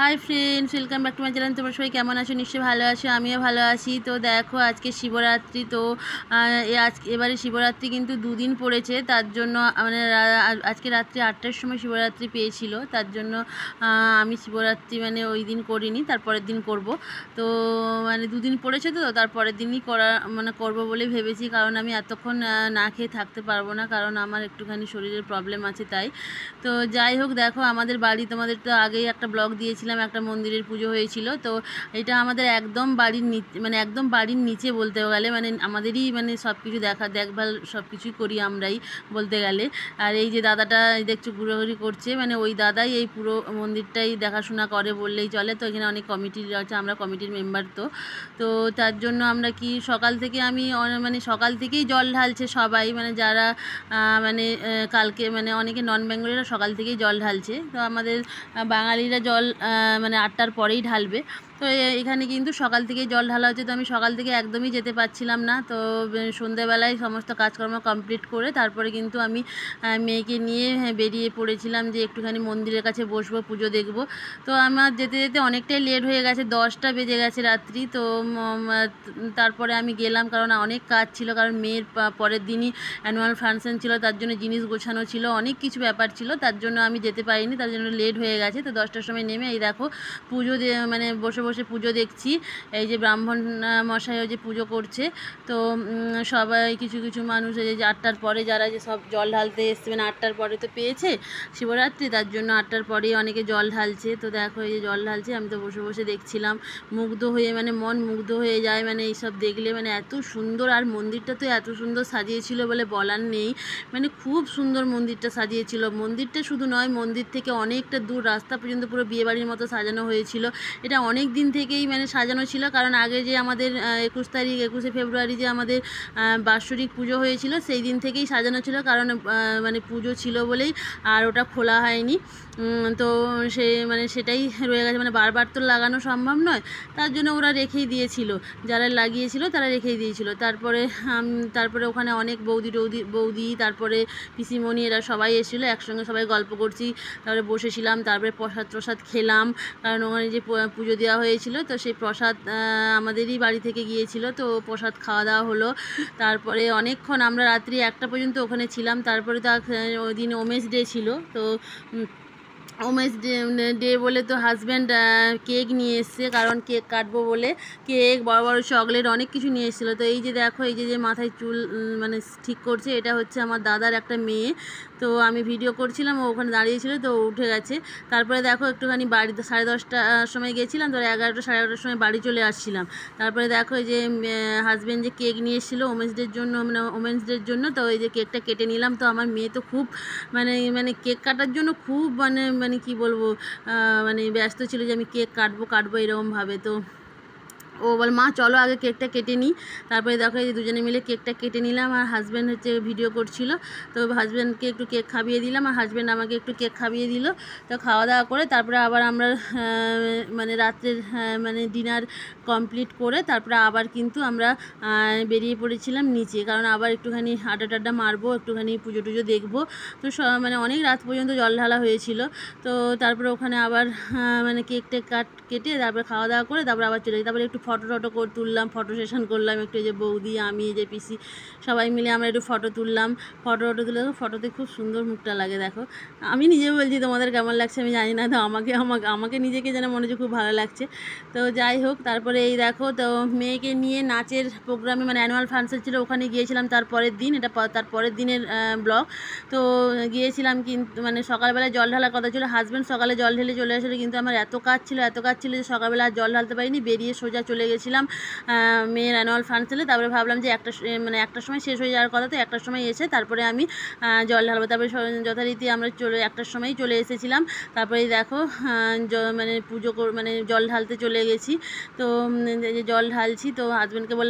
High friends welcome back to my channel. तुम्हारा सबाई केमन आछो? निश्चय भालो आछो, आमिओ भालो आछि। तो देखो आज के शिवरात्रि, तो आज एबारे शिवरात्रि किन्तु दुदिन पड़ेছে, তার জন্য মানে আজকে রাত্রি ৮টার সময় শিবরাত্রি পেয়েছিল, তার জন্য আমি শিবরাত্রি মানে ওই দিন করিনি, তারপরের দিন করব। তো মানে দুদিন পড়েছে, তো তারপরের দিনই করা মানে করব বলে ভেবেছি, কারণ আমি এতক্ষণ না খেয়ে থাকতে পারবো না, কারণ আমার একটুখানি শরীরের প্রবলেম আছে তাই। তো যাই হোক, দেখো আমাদের বাড়ি, তোমাদের তো আগেই একটা ব্লগ দিয়েছিলাম, একটা মন্দিরের পুজো হয়েছিল। তো এটা আমাদের একদম বাড়ির মানে একদম বাড়ির নিচে বলতে গেলে, মানে আমাদেরই মানে সব কিছু দেখভাল সব কিছুই করি আমরাই বলতে গেলে। আর এই যে দাদাটা দেখছো ঘুরোঘুরি করছে, মানে ওই দাদাই এই পুরো মন্দিরটাই দেখাশোনা করে বললেই চলে। তো এখানে অনেক কমিটির আছে, আমরা কমিটির মেম্বার। তো তার জন্য আমরা কি সকাল থেকে মানে সকাল থেকেই জল ঢালছে সবাই, মানে যারা মানে কালকে মানে অনেকে নন বেঙ্গলিরা সকাল থেকেই জল ঢালছে। তো আমাদের বাঙালিরা জল মানে ৮টার পরেই ঢালবে। তো এখানে কিন্তু সকাল থেকেই জল ঢালা হচ্ছে। তো আমি সকাল থেকে একদমই যেতে পারছিলাম না, তো সন্ধ্যেবেলায় সমস্ত কাজকর্ম কমপ্লিট করে তারপরে কিন্তু আমি মেয়েকে নিয়ে বেরিয়ে পড়েছিলাম যে একটুখানি মন্দিরের কাছে বসবো, পুজো দেখব। তো আমার যেতে যেতে অনেকটাই লেট হয়ে গেছে, 10টা বেজে গেছে রাত্রি। তো তারপরে আমি গেলাম, কারণ অনেক কাজ ছিল, কারণ মেয়ের পরের দিনই অ্যানুয়াল ফাংশন ছিল, তার জন্য জিনিস গোছানো ছিল, অনেক কিছু ব্যাপার ছিল, তার জন্য আমি যেতে পারিনি, তার জন্য লেট হয়ে গেছে। তো 10টার সময় নেমে এই দেখো পুজো মানে বসে বসে পুজো দেখছি। এই যে ব্রাহ্মণ মশাইও যে পুজো করছে, তো সবাই কিছু কিছু মানুষ এই যে 8টার পরে যারা যে সব জল ঢালতে এসছে, মানে 8টার পরে তো পেয়েছে শিবরাত্রি, তার জন্য 8টার পরেই অনেকে জল ঢালছে। তো দেখো এই যে জল ঢালছে, আমি তো বসে বসে দেখছিলাম, মুগ্ধ হয়ে, মানে মন মুগ্ধ হয়ে যায় মানে এইসব দেখলে, মানে এত সুন্দর। আর মন্দিরটা তো এত সুন্দর সাজিয়েছিল বলে বলার নেই, মানে খুব সুন্দর মন্দিরটা সাজিয়েছিল। মন্দিরটা শুধু নয়, মন্দির থেকে অনেকটা দূর রাস্তা পর্যন্ত পুরো বিয়েবাড়ির মতো সাজানো হয়েছিল। এটা অনেক দিন থেকেই মানে সাজানো ছিল, কারণ আগে যে আমাদের 21শে ফেব্রুয়ারি যে আমাদের বাৎসরিক পুজো হয়েছিল, সেই দিন থেকেই সাজানো ছিল, কারণ মানে পুজো ছিল বলেই আর ওটা খোলা হয়নি। তো মানে সেটাই রয়ে গেছে, মানে বারবার তো লাগানো সম্ভব নয়, তার জন্য ওরা রেখেই দিয়েছিল, যারা লাগিয়েছিল তারা রেখেই দিয়েছিল। তারপরে ওখানে অনেক বৌদি তারপরে পিসিমণি এরা সবাই এসেছিলো, একসঙ্গে সবাই গল্প করছি, তারপরে বসেছিলাম, তারপরে প্রসাদ খেলাম, কারণ ওখানে যে পুজো দেওয়া হয়েছিল, তো সেই প্রসাদ আমাদেরই বাড়ি থেকে গিয়েছিল, তো প্রসাদ খাওয়া দাওয়া হলো। তারপরে অনেকক্ষণ আমরা রাত্রি 1টা পর্যন্ত ওখানে ছিলাম। তারপরে তো ওই দিন ওমেন্স ডে ছিল, তো ওমেন্স ডে বলে তো হাজব্যান্ড কেক নিয়ে এসছে, কারণ কেক কাটবো বলে কেক, বড় বড় চকলেট অনেক কিছু নিয়ে এসেছিলো। তো এই যে দেখো, এই যে মাথায় চুল মানে ঠিক করছে, এটা হচ্ছে আমার দাদার একটা মেয়ে। তো আমি ভিডিও করছিলাম, ও ওখানে দাঁড়িয়েছিল, তো উঠে গেছে। তারপরে দেখো একটুখানি বাড়ি 10:30টার সময় গেছিলাম, তো 11টা 11:30টার সময় বাড়ি চলে আসছিলাম। তারপরে দেখো এই যে হাজব্যান্ড যে কেক নিয়ে এসেছিলো ওমেন্স ডের জন্য, মানে ওমেন্স ডের জন্য, তো এই যে কেকটা কেটে নিলাম। তো আমার মেয়ে তো খুব মানে কেক কাটার জন্য খুব মানে কি বলবো, মানে ব্যস্ত ছিল যে আমি কেক কাটবো এরকমভাবে। তো ও বল, মা চলো আগে কেকটা কেটে নিই। তারপরে দেখো এই দুজনে মিলে কেকটা কেটে নিলাম, আর হাজব্যান্ড হচ্ছে ভিডিও করছিল, তো হাজব্যান্ডকে একটু কেক খাইয়ে দিলাম, আর হাজব্যান্ড আমাকে একটু কেক খাইয়ে দিল। তো খাওয়া দাওয়া করে তারপরে আবার আমরা মানে রাত্রের মানে ডিনার কমপ্লিট করে তারপরে আবার কিন্তু আমরা বেরিয়ে পড়েছিলাম নিচে, কারণ আবার একটুখানি আড্ডা মারবো, একটুখানি পুজো টুজো দেখবো। তো মানে অনেক রাত পর্যন্ত জল ঢালা হয়েছিল। তো তারপরে ওখানে আবার মানে কেকটা কেটে তারপরে খাওয়া দাওয়া করে তারপরে আবার চলে যাই। তারপরে একটু ফটো তুললাম, ফটো সেশন করলাম একটু, যে বৌদি, আমি, যে পিসি, সবাই মিলে আমরা একটু ফটো তুললাম। ফটো তুলে ফটোতে খুব সুন্দর মুখটা লাগে, দেখো আমি নিজে বলছি তোমাদের কেমন লাগছে আমি জানি না, তো আমাকে নিজেকে যেন মনে হচ্ছে খুব ভালো লাগছে। তো যাই হোক, তারপরে এই দেখো, তো মেয়েকে নিয়ে নাচের প্রোগ্রামে, মানে অ্যানুয়াল ফাংশন ছিল, ওখানে গিয়েছিলাম তারপরের দিন, এটা তারপরের দিনের ব্লগ। তো গিয়েছিলাম, কিন্তু মানে সকালবেলায় জল ঢালার কথা ছিল, হাজব্যান্ড সকালে জল ঢেলে চলে আসলে, কিন্তু আমার এত কাজ ছিল যে সকালবেলা আর জল ঢালতে পারিনি, বেরিয়ে সোজা চলে গেছিলাম মেয়ের অ্যানুয়াল ফাংশনে। তারপরে ভাবলাম যে মানে 1টার সময় শেষ হয়ে যাওয়ার কথা, তো 1টার সময় এসে তারপরে আমি জল ঢালবো। তারপরে যথারীতি আমরা 1টার সময়ই চলে এসেছিলাম। তারপরে দেখো মানে পুজো মানে জল ঢালতে চলে গেছি। তো জল ঢালছি, তো হাজব্যান্ডকে বললাম